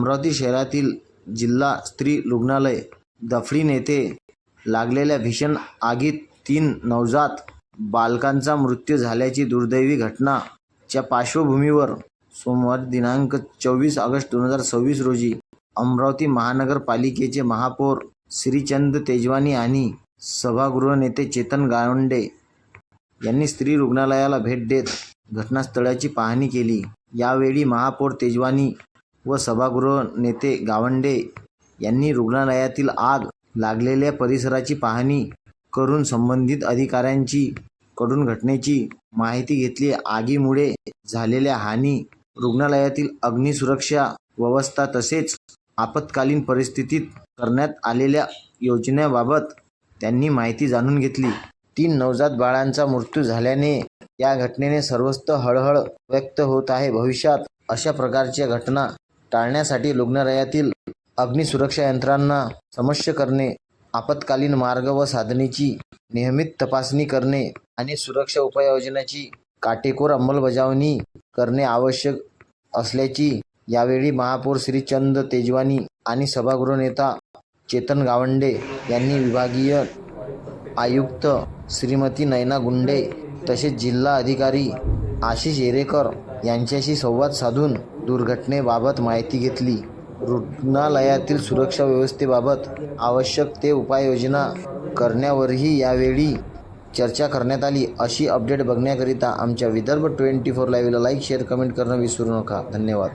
अमरावती शहरातील जिल्हा स्त्री रुग्णालय दफडीन येथे लागलेल्या भीषण आगीत 3 नवजात बालकांचा मृत्यू झाल्याची दुर्दैवी घटनाच्या पार्श्वभूमीवर सोमवार दिनांक 24 ऑगस्ट 2026 रोजी अमरावती महानगरपालिकेचे महापौर श्रीचंद तेजवानी आणि सभागृह नेते चेतन गावंडे यांनी स्त्री रुग्णालयाला भेट देत घटनास्थळाची पाहणी केली। यावेळी महापौर तेजवानी व सभागृह नेते गावंडे यांनी रुग्णालयातील आग लागलेल्या परिसराची पाहणी करून संबंधित अधिकाऱ्यांची कडून घटनेची माहिती घेतली। आगीमुळे झालेल्या हानी, रुग्णालयातील अग्निसुरक्षा व्यवस्था तसेच आपत्कालीन परिस्थितीत करण्यात आलेल्या योजनेबाबत त्यांनी माहिती जाणून घेतली। 3 नवजात बाळांचा मृत्यू झाल्याने या घटनेने सर्वत्र हळहळ व्यक्त होत आहे। भविष्यात अशा प्रकारच्या घटना टाळण्यासाठी रुग्णालयातील अग्निसुरक्षा यंत्रणांना सक्षम करणे, आपत्कालीन मार्ग व साधनांची नियमित तपासणी करणे आणि सुरक्षा उपाययोजनांची काटेकोर अंमलबजावणी करणे आवश्यक असल्याची यावेळी महापौर श्रीचंद तेजवानी आणि सभागृह नेता चेतन गावंडे यांनी विभागीय आयुक्त श्रीमती नयना गुंडे तसेच जिल्हा अधिकारी आशिष येरेकर यांच्याशी संवाद साधून दुर्घटनेबाबत माहिती घेतली। रुग्णालयातील सुरक्षा व्यवस्थेबाबत आवश्यक ते उपाययोजना करण्यावरही यावेळी चर्चा करण्यात आली। अशी अपडेट बघण्याकरिता आमच्या विदर्भ 24 लाईव्हला लाईक, शेअर, कमेंट करणं विसरू नका। धन्यवाद।